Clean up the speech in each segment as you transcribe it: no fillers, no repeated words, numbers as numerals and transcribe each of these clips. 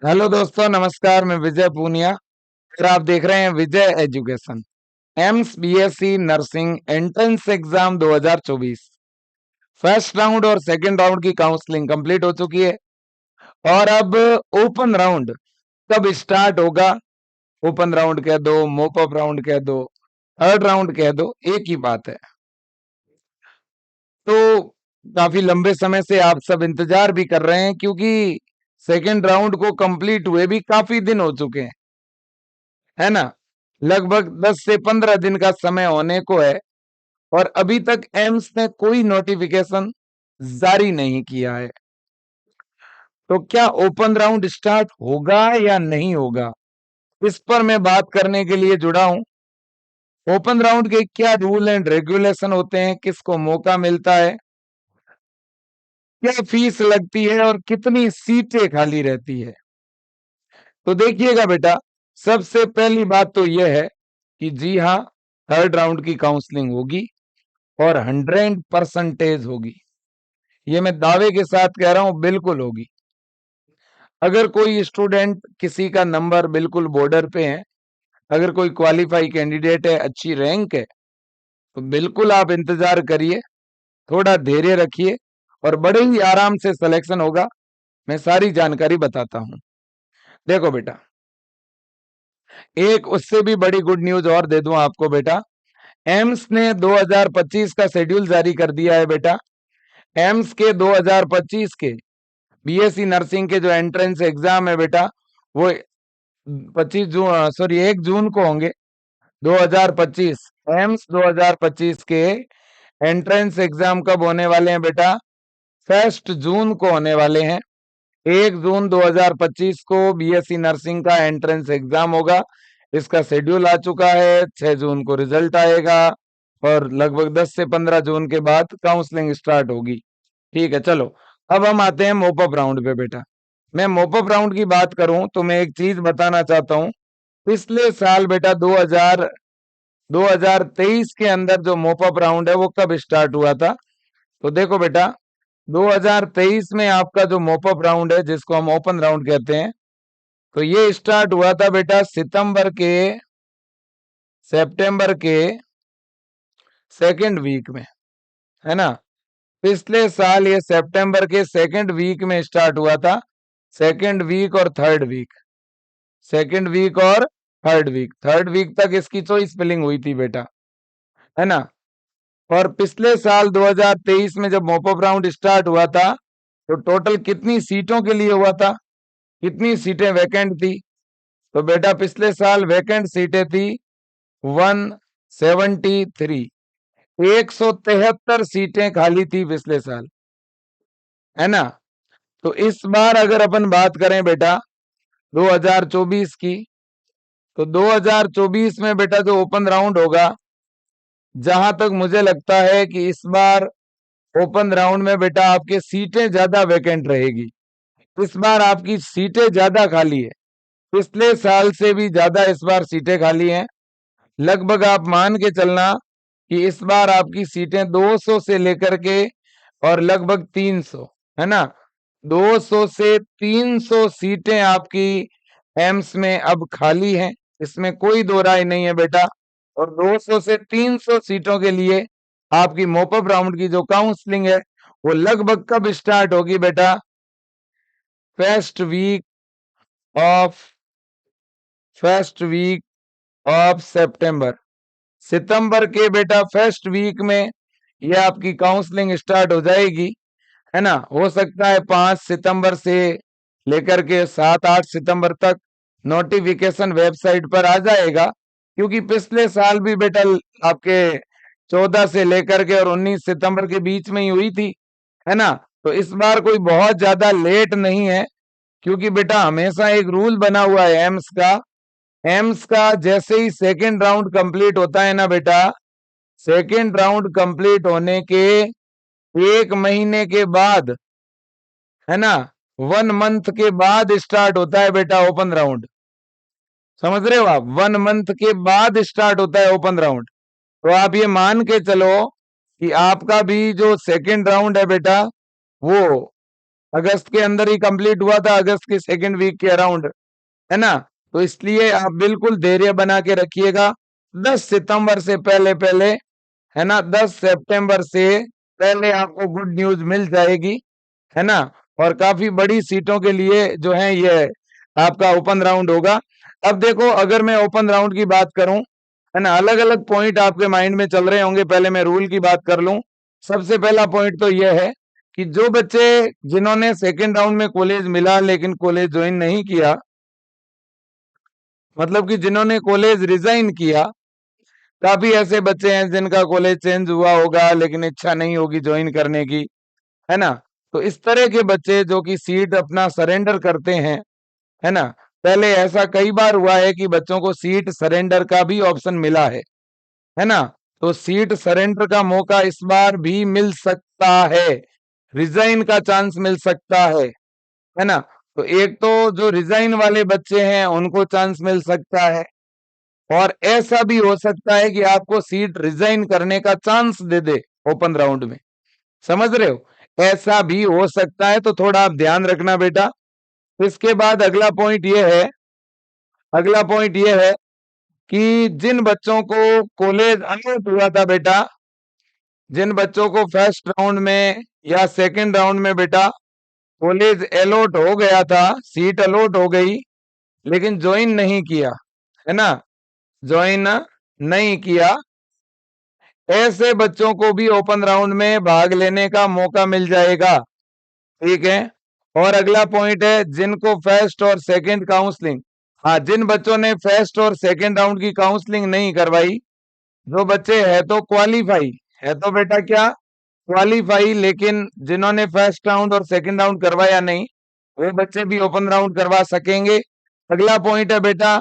Hello दोस्तों, नमस्कार। मैं विजय पूनिया और आप देख रहे हैं Vijay education. AIIMS BSc nursing entrance exam 2024 first round और सेकंड राउंड की काउंसलिंग कंप्लीट हो चुकी है और अब ओपन राउंड कब स्टार्ट होगा? ओपन राउंड कह दो, मोप अप राउंड कह दो, थर्ड राउंड कह दो, एक ही बात है। तो काफी लंबे समय से आप सब इंतजार भी कर रहे हैं, क्योंकि सेकंड राउंड को कंप्लीट हुए भी काफी दिन हो चुके हैं, है ना। लगभग 10 से 15 दिन का समय होने को है और अभी तक एम्स ने कोई नोटिफिकेशन जारी नहीं किया है। तो क्या ओपन राउंड स्टार्ट होगा या नहीं होगा, इस पर मैं बात करने के लिए जुड़ा हूं। ओपन राउंड के क्या रूल एंड रेगुलेशन होते हैं, किसको मौका मिलता है, क्या फीस लगती है और कितनी सीटें खाली रहती है। तो देखिएगा बेटा, सबसे पहली बात तो यह है कि जी हाँ, थर्ड राउंड की काउंसलिंग होगी और 100% होगी। ये मैं दावे के साथ कह रहा हूं, बिल्कुल होगी। अगर कोई स्टूडेंट किसी का नंबर बिल्कुल बॉर्डर पे है, अगर कोई क्वालिफाई कैंडिडेट है, अच्छी रैंक है, तो बिल्कुल आप इंतजार करिए, थोड़ा धैर्य रखिए और बड़े ही आराम से सिलेक्शन होगा। मैं सारी जानकारी बताता हूं। देखो बेटा, एक उससे भी बड़ी गुड न्यूज और दे दूं आपको बेटा। एम्स ने 2025 का शेड्यूल जारी कर दिया है बेटा। एम्स के 2025 के बीएससी नर्सिंग के जो एंट्रेंस एग्जाम है बेटा, वो 25 जून, सॉरी 1 जून को होंगे। 2025 एम्स 2025 के एंट्रेंस एग्जाम कब होने वाले हैं बेटा? 1 जून को होने वाले हैं। 1 जून 2025 को बीएससी नर्सिंग का एंट्रेंस एग्जाम होगा। इसका शेड्यूल आ चुका है। 6 जून को रिजल्ट आएगा और लगभग 10 से 15 जून के बाद काउंसलिंग स्टार्ट होगी। ठीक है, चलो अब हम आते हैं मोपअप राउंड पे बेटा। मैं मोपअप राउंड की बात करूं तो मैं एक चीज बताना चाहता हूं। पिछले साल बेटा 2023 के अंदर जो मोपअप राउंड है वो कब स्टार्ट हुआ था? तो देखो बेटा, 2023 में आपका जो मोपअप राउंड है, जिसको हम ओपन राउंड कहते हैं, तो ये स्टार्ट हुआ था बेटा सितंबर के सेकेंड वीक में, है ना। पिछले साल ये सितंबर के सेकेंड वीक में स्टार्ट हुआ था। सेकेंड वीक और थर्ड वीक, सेकेंड वीक और थर्ड वीक तक इसकी चॉइस फिलिंग हुई थी बेटा, है ना। और पिछले साल 2023 में जब मोपअप राउंड स्टार्ट हुआ था, तो टोटल कितनी सीटों के लिए हुआ था, कितनी सीटें वैकेंट थी? तो बेटा पिछले साल वैकेंट सीटें थी 173, 173 सीटें खाली थी पिछले साल, है ना। तो इस बार अगर अपन बात करें बेटा 2024 की, तो 2024 में बेटा जो ओपन राउंड होगा, जहां तक मुझे लगता है कि इस बार ओपन राउंड में बेटा आपके सीटें ज्यादा वैकेंट रहेगी। इस बार आपकी सीटें ज्यादा खाली है, पिछले साल से भी ज्यादा इस बार सीटें खाली हैं। लगभग आप मान के चलना कि इस बार आपकी सीटें 200 से लेकर के और लगभग 300, है ना। 200 से 300 सीटें आपकी एम्स में अब खाली हैं, इसमें कोई दो राय नहीं है बेटा। और 200 से 300 सीटों के लिए आपकी मोपअप राउंड की जो काउंसलिंग है, वो लगभग कब स्टार्ट होगी बेटा? First week of first week of सितंबर के बेटा फर्स्ट वीक में ये आपकी काउंसलिंग स्टार्ट हो जाएगी, है ना। हो सकता है 5 सितंबर से लेकर के 7-8 सितंबर तक नोटिफिकेशन वेबसाइट पर आ जाएगा, क्योंकि पिछले साल भी बेटा आपके 14 से लेकर के और 19 सितंबर के बीच में ही हुई थी, है ना। तो इस बार कोई बहुत ज्यादा लेट नहीं है, क्योंकि बेटा हमेशा एक रूल बना हुआ है एम्स का जैसे ही सेकेंड राउंड कंप्लीट होता है ना बेटा, सेकेंड राउंड कंप्लीट होने के 1 महीने के बाद, है ना, 1 मंथ के बाद स्टार्ट होता है बेटा ओपन राउंड। समझ रहे हो आप? 1 मंथ के बाद स्टार्ट होता है ओपन राउंड। तो आप ये मान के चलो कि आपका भी जो सेकेंड राउंड है बेटा, वो अगस्त के अंदर ही कंप्लीट हुआ था, अगस्त के सेकंड वीक के अराउंड, है ना। तो इसलिए आप बिल्कुल धैर्य बना के रखिएगा। 10 सितंबर से पहले पहले, है ना, 10 सितंबर से पहले आपको गुड न्यूज मिल जाएगी, है ना। और काफी बड़ी सीटों के लिए जो है ये आपका ओपन राउंड होगा। अब देखो, अगर मैं ओपन राउंड की बात करूं, है ना, अलग अलग पॉइंट आपके माइंड में चल रहे होंगे। पहले मैं रूल की बात कर लूं। सबसे पहला पॉइंट तो यह है कि जो बच्चे जिन्होंने सेकेंड राउंड में कॉलेज मिला लेकिन कॉलेज ज्वाइन नहीं किया, मतलब कि जिन्होंने कॉलेज रिजाइन किया, काफी ऐसे बच्चे हैं जिनका कॉलेज चेंज हुआ होगा लेकिन इच्छा नहीं होगी ज्वाइन करने की, है ना। तो इस तरह के बच्चे जो कि सीट अपना सरेंडर करते हैं, है ना। पहले ऐसा कई बार हुआ है कि बच्चों को सीट सरेंडर का भी ऑप्शन मिला है ना। तो सीट सरेंडर का मौका इस बार भी मिल सकता है, रिजाइन का चांस मिल सकता है ना। तो एक तो जो रिजाइन वाले बच्चे हैं उनको चांस मिल सकता है, और ऐसा भी हो सकता है कि आपको सीट रिजाइन करने का चांस दे दे ओपन राउंड में। समझ रहे हो, ऐसा भी हो सकता है, तो थोड़ा आप ध्यान रखना बेटा। इसके बाद अगला पॉइंट ये है कि जिन बच्चों को कॉलेज अलॉट हुआ था बेटा, जिन बच्चों को फर्स्ट राउंड में या सेकंड राउंड में बेटा कॉलेज अलॉट हो गया था, सीट अलॉट हो गई, लेकिन ज्वाइन नहीं किया, है ना, ज्वाइन नहीं किया, ऐसे बच्चों को भी ओपन राउंड में भाग लेने का मौका मिल जाएगा। ठीक है। और अगला पॉइंट है जिनको फर्स्ट और सेकंड काउंसलिंग, हाँ, जिन बच्चों ने फर्स्ट और सेकंड राउंड की काउंसलिंग नहीं करवाई, जो बच्चे है तो क्वालिफाई, है तो बेटा क्या, क्वालिफाई, लेकिन जिन्होंने फर्स्ट राउंड और सेकंड राउंड करवाया नहीं, वो बच्चे भी ओपन राउंड करवा सकेंगे। अगला पॉइंट है बेटा,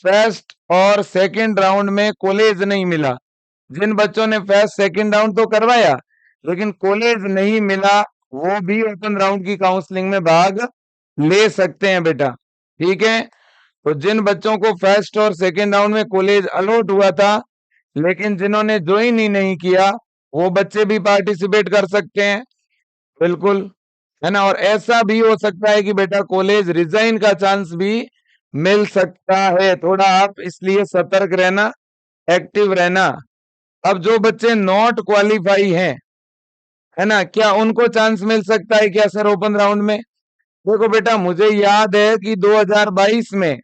फर्स्ट और सेकंड राउंड में कॉलेज नहीं मिला, जिन बच्चों ने फर्स्ट सेकंड राउंड तो करवाया लेकिन कॉलेज नहीं मिला, वो भी ओपन राउंड की काउंसलिंग में भाग ले सकते हैं बेटा। ठीक है। तो जिन बच्चों को फर्स्ट और सेकंड राउंड में कॉलेज अलॉट हुआ था लेकिन जिन्होंने ज्वाइन ही नहीं किया, वो बच्चे भी पार्टिसिपेट कर सकते हैं, बिल्कुल, है ना। और ऐसा भी हो सकता है कि बेटा कॉलेज रिजाइन का चांस भी मिल सकता है। थोड़ा आप इसलिए सतर्क रहना, एक्टिव रहना। अब जो बच्चे नॉट क्वालिफाई हैं, है ना, क्या उनको चांस मिल सकता है क्या सर ओपन राउंड में? देखो बेटा, मुझे याद है कि 2022 में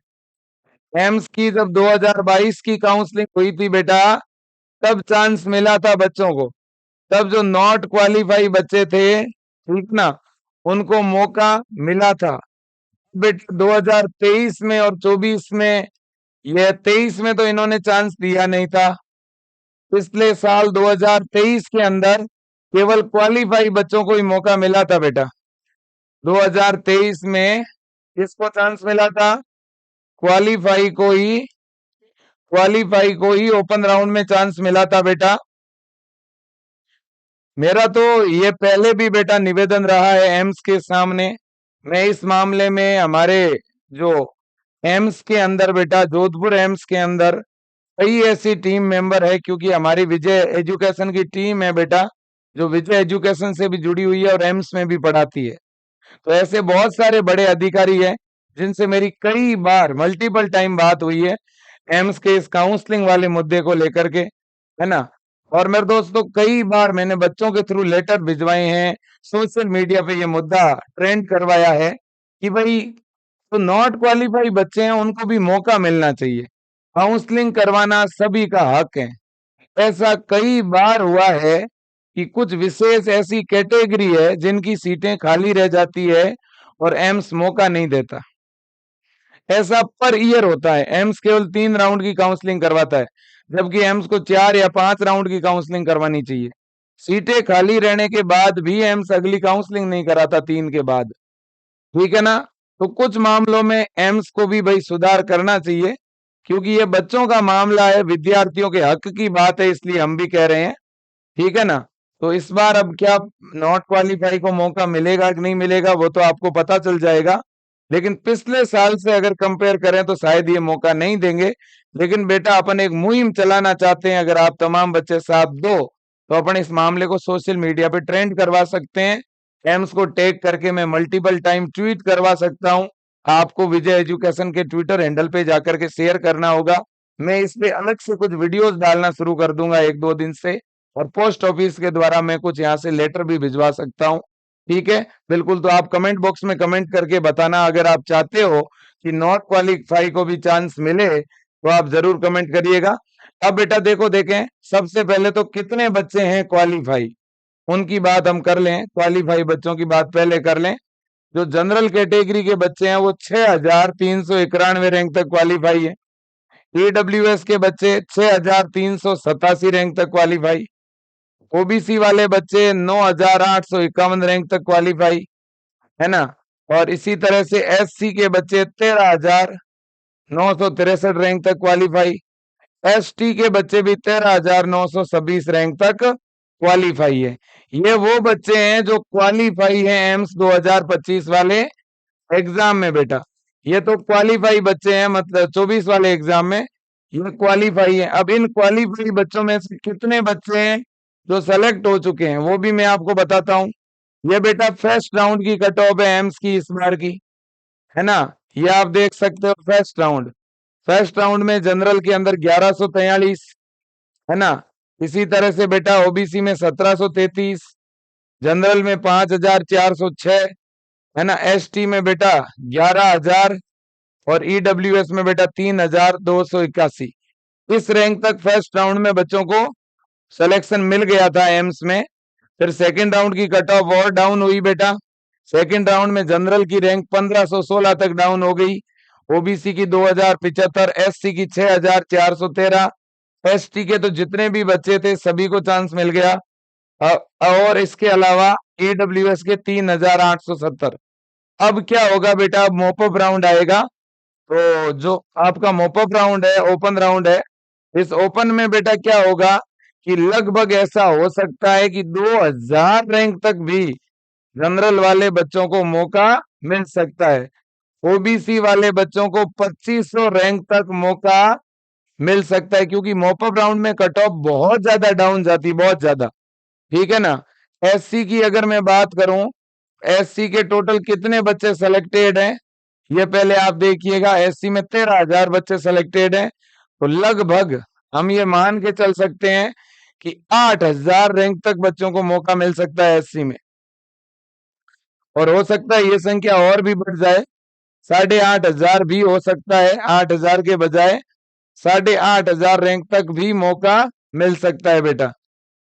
एम्स की जब 2022 की काउंसलिंग हुई थी बेटा, तब चांस मिला था बच्चों को। तब जो नॉट क्वालिफाई बच्चे थे, ठीक ना, उनको मौका मिला था। बेटा 2023 में और 24 में, ये 23 में तो इन्होंने चांस दिया नहीं था। पिछले साल 2023 के अंदर केवल क्वालिफाई बच्चों को ही मौका मिला था बेटा। 2023 में किसको चांस मिला था? क्वालिफाई को ही ओपन राउंड में चांस मिला था बेटा। मेरा तो ये पहले भी बेटा निवेदन रहा है एम्स के सामने। मैं इस मामले में हमारे जो एम्स के अंदर बेटा, जोधपुर एम्स के अंदर कई ऐसी टीम मेंबर है, क्योंकि हमारी विजय एजुकेशन की टीम है बेटा, जो विजय एजुकेशन से भी जुड़ी हुई है और एम्स में भी पढ़ाती है। तो ऐसे बहुत सारे बड़े अधिकारी हैं जिनसे मेरी कई बार मल्टीपल टाइम बात हुई है एम्स के इस काउंसलिंग वाले मुद्दे को लेकर के, है ना। और मेरे दोस्तों, कई बार मैंने बच्चों के थ्रू लेटर भिजवाए हैं, सोशल मीडिया पे ये मुद्दा ट्रेंड करवाया है कि भाई तो नॉट क्वालिफाई बच्चे हैं उनको भी मौका मिलना चाहिए, काउंसलिंग करवाना सभी का हक है। ऐसा कई बार हुआ है कि कुछ विशेष ऐसी कैटेगरी है जिनकी सीटें खाली रह जाती है और एम्स मौका नहीं देता। ऐसा पर ईयर होता है। एम्स केवल 3 राउंड की काउंसलिंग करवाता है, जबकि एम्स को 4 या 5 राउंड की काउंसलिंग करवानी चाहिए। सीटें खाली रहने के बाद भी एम्स अगली काउंसलिंग नहीं कराता 3 के बाद। ठीक है ना। तो कुछ मामलों में एम्स को भी भाई सुधार करना चाहिए, क्योंकि ये बच्चों का मामला है, विद्यार्थियों के हक की बात है, इसलिए हम भी कह रहे हैं। ठीक है ना। तो इस बार अब क्या नॉट क्वालिफाई को मौका मिलेगा कि नहीं मिलेगा, वो तो आपको पता चल जाएगा। लेकिन पिछले साल से अगर कंपेयर करें तो शायद ये मौका नहीं देंगे। लेकिन बेटा, अपन एक मुहिम चलाना चाहते हैं, अगर आप तमाम बच्चे साथ दो तो अपन इस मामले को सोशल मीडिया पे ट्रेंड करवा सकते हैं एम्स को टैग करके मैं मल्टीपल टाइम ट्वीट करवा सकता हूं। आपको विजय एजुकेशन के ट्विटर हैंडल पे जाकर के शेयर करना होगा। मैं इस पे अलग से कुछ वीडियोस डालना शुरू कर दूंगा 1-2 दिन से, और पोस्ट ऑफिस के द्वारा मैं कुछ यहाँ से लेटर भी भिजवा सकता हूँ। ठीक है, बिल्कुल। तो आप कमेंट बॉक्स में कमेंट करके बताना, अगर आप चाहते हो कि नॉट क्वालिफाई को भी चांस मिले तो आप जरूर कमेंट करिएगा। अब बेटा देखो, देखें सबसे पहले तो कितने बच्चे हैं क्वालिफाई, उनकी बात हम कर लें। क्वालिफाई बच्चों की बात पहले कर लें। जो जनरल कैटेगरी के बच्चे हैं वो 6,391 रैंक तक क्वालिफाई है। ईडब्ल्यूएस के बच्चे 6,387 रैंक तक क्वालिफाई। ओबीसी वाले बच्चे 9,851 रैंक तक क्वालिफाई, है ना। और इसी तरह से एससी के बच्चे 13,963 रैंक तक क्वालिफाई। एसटी के बच्चे भी 13,926 रैंक तक क्वालिफाई है। ये वो बच्चे हैं जो क्वालिफाई हैं एम्स 2025 वाले एग्जाम में बेटा। ये तो क्वालिफाई बच्चे हैं, मतलब 24 वाले एग्जाम में ये क्वालिफाई है। अब इन क्वालिफाई बच्चों में से कितने बच्चे हैं जो सेलेक्ट हो चुके हैं वो भी मैं आपको बताता हूँ। ये बेटा फर्स्ट राउंड की कट ऑफ है एम्स की इस बार की, है ना। ये आप देख सकते हो फर्स्ट राउंड में जनरल के अंदर 1143, है ना। इसी तरह से बेटा ओबीसी में 1733, जनरल में 5,406, है ना। एसटी में बेटा 11,000 और ईडब्ल्यूएस में बेटा 3,281। इस रैंक तक फर्स्ट राउंड में बच्चों को सिलेक्शन मिल गया था एम्स में। फिर सेकंड राउंड की कट ऑफ और डाउन हुई बेटा। सेकंड राउंड में जनरल की रैंक 1516 तक डाउन हो गई, ओबीसी की 2075, एससी की 6,413, एसटी के तो जितने भी बच्चे थे सभी को चांस मिल गया। और इसके अलावा ईडब्ल्यूएस के 3,870। अब क्या होगा बेटा, अब मोपअप राउंड आएगा। तो जो आपका मोपअप राउंड है, ओपन राउंड है, इस ओपन में बेटा क्या होगा कि लगभग ऐसा हो सकता है कि 2000 रैंक तक भी जनरल वाले बच्चों को मौका मिल सकता है। ओबीसी वाले बच्चों को 2500 रैंक तक मौका मिल सकता है, क्योंकि मोपअप राउंड में कट ऑफ बहुत ज्यादा डाउन जाती, बहुत ज्यादा। ठीक है ना। एससी की अगर मैं बात करूं, एससी के टोटल कितने बच्चे सेलेक्टेड हैं ये पहले आप देखिएगा। एससी में 13,000 बच्चे सेलेक्टेड हैं। तो लगभग हम ये मान के चल सकते हैं कि 8,000 रैंक तक बच्चों को मौका मिल सकता है एससी में, और हो सकता है ये संख्या और भी बढ़ जाए, 8,500 भी हो सकता है। 8,000 के बजाय 8,500 रैंक तक भी मौका मिल सकता है बेटा।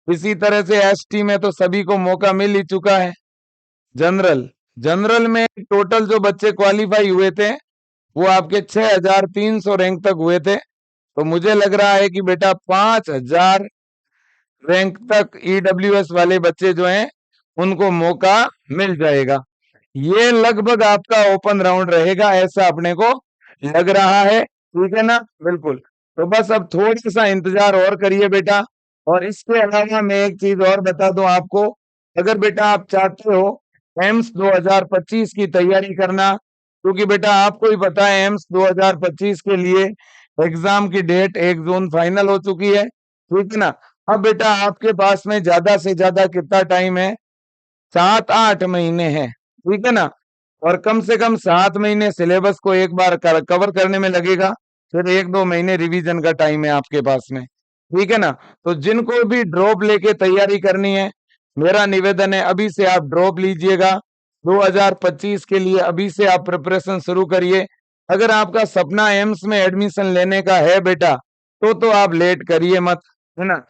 इसी तरह से एसटी में तो सभी को मौका मिल ही चुका है। जनरल में टोटल जो बच्चे क्वालिफाई हुए थे वो आपके 6,300 रैंक तक हुए थे। तो मुझे लग रहा है कि बेटा 5,000 रैंक तक ईडब्ल्यूएस वाले बच्चे जो हैं उनको मौका मिल जाएगा। ये लगभग आपका ओपन राउंड रहेगा, ऐसा अपने को लग रहा है। ठीक है ना, बिल्कुल। तो बस अब थोड़ा सा इंतजार और करिए बेटा। और इसके अलावा मैं एक चीज और बता दूं आपको, अगर बेटा आप चाहते हो एम्स 2025 की तैयारी करना, क्योंकि बेटा आपको ही पता है एम्स 2025 के लिए एग्जाम की डेट 1 जून फाइनल हो चुकी है। ठीक है ना। अब बेटा आपके पास में ज्यादा से ज्यादा कितना टाइम है, 7-8 महीने हैं। ठीक है ना। और कम से कम 7 महीने सिलेबस को एक बार कवर करने में लगेगा, फिर 1-2 महीने रिवीजन का टाइम है आपके पास में। ठीक है ना। तो जिनको भी ड्रॉप लेके तैयारी करनी है, मेरा निवेदन है अभी से आप ड्रॉप लीजिएगा 2025 के लिए। अभी से आप प्रिपरेशन शुरू करिए। अगर आपका सपना एम्स में एडमिशन लेने का है बेटा, तो आप लेट करिए मत, है ना।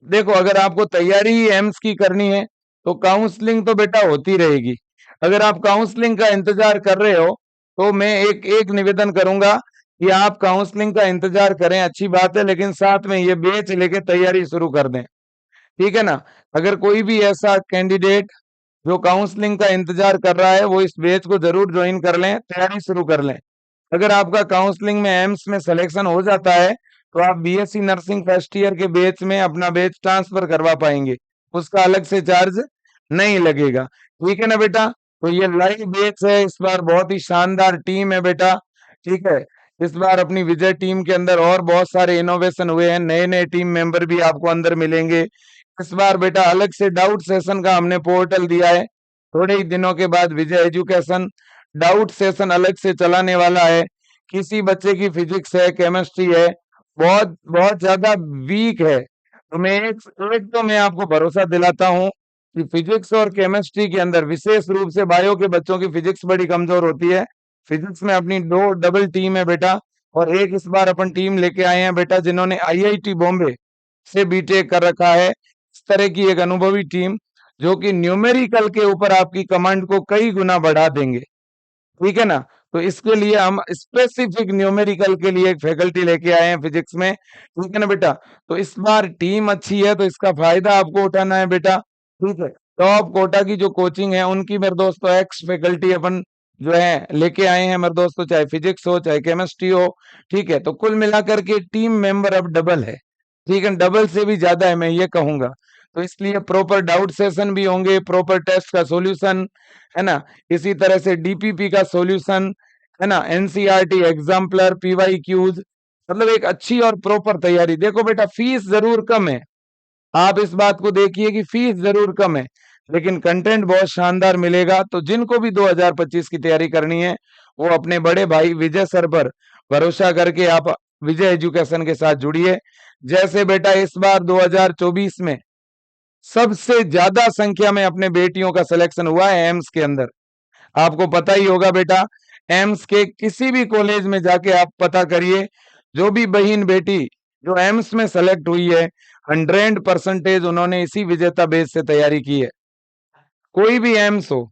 देखो, अगर आपको तैयारी ही एम्स की करनी है तो काउंसलिंग तो बेटा होती रहेगी। अगर आप काउंसलिंग का इंतजार कर रहे हो तो मैं एक एक निवेदन करूंगा कि आप काउंसलिंग का इंतजार करें, अच्छी बात है, लेकिन साथ में ये बैच लेके तैयारी शुरू कर दें। ठीक है ना। अगर कोई भी ऐसा कैंडिडेट जो काउंसलिंग का इंतजार कर रहा है वो इस बैच को जरूर ज्वाइन कर लें, तैयारी शुरू कर लें। अगर आपका काउंसलिंग में एम्स में सिलेक्शन हो जाता है तो आप बीएससी नर्सिंग फर्स्ट ईयर के बैच में अपना बैच ट्रांसफर करवा पाएंगे, उसका अलग से चार्ज नहीं लगेगा। ठीक है ना बेटा। तो ये लाइव बैच है, इस बार बहुत ही शानदार टीम है बेटा। ठीक है। इस बार अपनी विजय टीम के अंदर और बहुत सारे इनोवेशन हुए हैं, नए नए टीम मेंबर भी आपको अंदर मिलेंगे। इस बार बेटा अलग से डाउट सेशन का हमने पोर्टल दिया है, थोड़े ही दिनों के बाद विजय एजुकेशन डाउट सेशन अलग से चलाने वाला है। किसी बच्चे की फिजिक्स है, केमिस्ट्री है, बहुत बहुत ज्यादा वीक है, तो मैं एक तो मैं आपको भरोसा दिलाता हूँ कि फिजिक्स और केमिस्ट्री के अंदर, विशेष रूप से बायो के बच्चों की फिजिक्स बड़ी कमजोर होती है। फिजिक्स में अपनी दो डबल टीम है बेटा, और एक इस बार अपन टीम लेके आए हैं बेटा जिन्होंने आईआईटी बॉम्बे से बीटेक कर रखा है। इस तरह की एक अनुभवी टीम जो कि न्यूमेरिकल के ऊपर आपकी कमांड को कई गुना बढ़ा देंगे, ठीक है ना। तो इसके लिए हम स्पेसिफिक न्यूमेरिकल के लिए एक फैकल्टी लेके आए हैं फिजिक्स में, ठीक है ना बेटा। तो इस बार टीम अच्छी है तो इसका फायदा आपको उठाना है बेटा, ठीक है। टॉप कोटा की जो कोचिंग है उनकी मेरे दोस्तों एक्स फैकल्टी अपन जो है लेके आए हैं मेरे दोस्तों, चाहे फिजिक्स हो चाहे केमिस्ट्री हो, ठीक है। तो कुल मिलाकर के टीम मेंबर अब डबल है, ठीक है, डबल से भी ज्यादा है मैं ये कहूंगा। तो इसलिए प्रॉपर डाउट सेशन भी होंगे, प्रॉपर टेस्ट का सॉल्यूशन, है ना, इसी तरह से डीपीपी का सॉल्यूशन, है ना, एनसीईआरटी एग्जाम्पलर, पीवाई क्यूज, मतलब एक अच्छी और प्रॉपर तैयारी। देखो बेटा फीस जरूर कम है, आप इस बात को देखिए कि फीस जरूर कम है, लेकिन कंटेंट बहुत शानदार मिलेगा। तो जिनको भी 2025 की तैयारी करनी है वो अपने बड़े भाई विजय सर पर भरोसा करके आप विजय एजुकेशन के साथ जुड़िए। जैसे बेटा इस बार 2024 में सबसे ज्यादा संख्या में अपने बेटियों का सिलेक्शन हुआ है एम्स के अंदर, आपको पता ही होगा बेटा। एम्स के किसी भी कॉलेज में जाके आप पता करिए, जो भी बहन बेटी जो एम्स में सेलेक्ट हुई है 100% उन्होंने इसी विजेता बेस से तैयारी की है। कोई भी एम्स हो,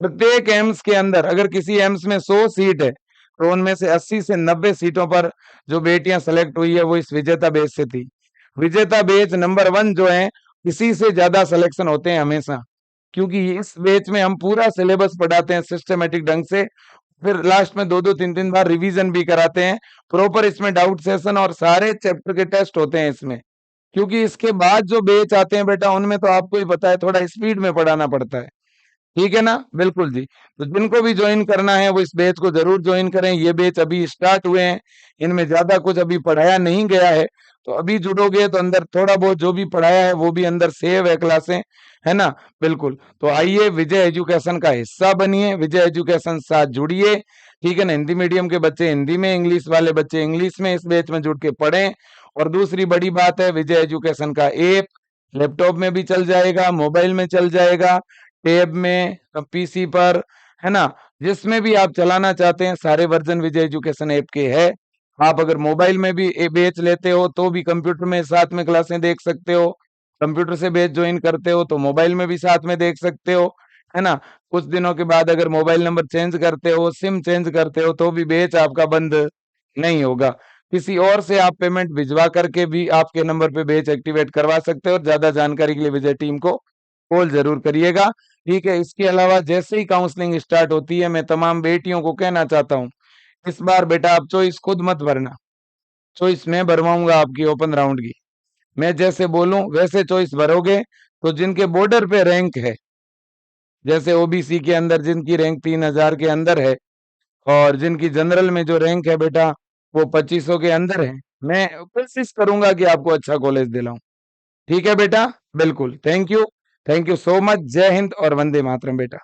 प्रत्येक एम्स के अंदर अगर किसी एम्स में 100 सीट है तो उनमें से 80 से 90 सीटों पर जो बेटियां सेलेक्ट हुई है वो इस विजेता बेच से थी। विजेता बेच नंबर 1 जो है, इसी से ज्यादा सिलेक्शन होते हैं हमेशा, क्योंकि इस बेच में हम पूरा सिलेबस पढ़ाते हैं सिस्टमेटिक ढंग से, फिर लास्ट में 2-2 3-3 बार रिवीजन भी कराते हैं। प्रॉपर इसमें डाउट सेशन और सारे चैप्टर के टेस्ट होते हैं इसमें, क्योंकि इसके बाद जो बेच आते हैं बेटा उनमें तो आपको ही पता है थोड़ा स्पीड में पढ़ाना पड़ता है, ठीक है ना, बिल्कुल जी। तो जिनको भी ज्वाइन करना है वो इस बैच को जरूर ज्वाइन करें। ये बैच अभी स्टार्ट हुए हैं, इनमें ज्यादा कुछ अभी पढ़ाया नहीं गया है, तो अभी जुड़ोगे तो अंदर थोड़ा बहुत जो भी पढ़ाया है वो भी अंदर सेव है क्लासें, है ना, बिल्कुल। तो आइए विजय एजुकेशन का हिस्सा बनिए, विजय एजुकेशन साथ जुड़िए, ठीक है ना। हिंदी मीडियम के बच्चे हिंदी में, इंग्लिश वाले बच्चे इंग्लिश में इस बैच में जुड़ के पढ़ें। और दूसरी बड़ी बात है, विजय एजुकेशन का ऐप लैपटॉप में भी चल जाएगा, मोबाइल में चल जाएगा, टैब में, पीसी पर, है ना, जिसमें भी आप चलाना चाहते हैं सारे वर्जन विजय एजुकेशन ऐप के है। आप अगर मोबाइल में भी बैच लेते हो तो भी कंप्यूटर में साथ में क्लासें देख सकते हो, कंप्यूटर से बैच ज्वाइन करते हो तो मोबाइल में भी साथ में देख सकते हो, है ना। कुछ दिनों के बाद अगर मोबाइल नंबर चेंज करते हो, सिम चेंज करते हो तो भी बैच आपका बंद नहीं होगा। किसी और से आप पेमेंट भिजवा करके भी आपके नंबर पे बैच एक्टिवेट करवा सकते हो। और ज्यादा जानकारी के लिए विजय टीम को कॉल जरूर करिएगा, ठीक है। इसके अलावा जैसे ही काउंसलिंग स्टार्ट होती है मैं तमाम बेटियों को कहना चाहता हूँ, इस बार बेटा आप चॉइस खुद मत भरना, चॉइस मैं भरवाऊंगा आपकी ओपन राउंड की। मैं जैसे बोलूं वैसे चॉइस भरोगे तो जिनके बॉर्डर पे रैंक है, जैसे ओबीसी के अंदर जिनकी रैंक 3000 के अंदर है, और जिनकी जनरल में जो रैंक है बेटा वो 2500 के अंदर है, मैं कोशिश करूंगा कि आपको अच्छा कॉलेज दिलाऊं, ठीक है बेटा, बिल्कुल। Thank you, thank you so much. जय हिंद और वंदे मातरम बेटा।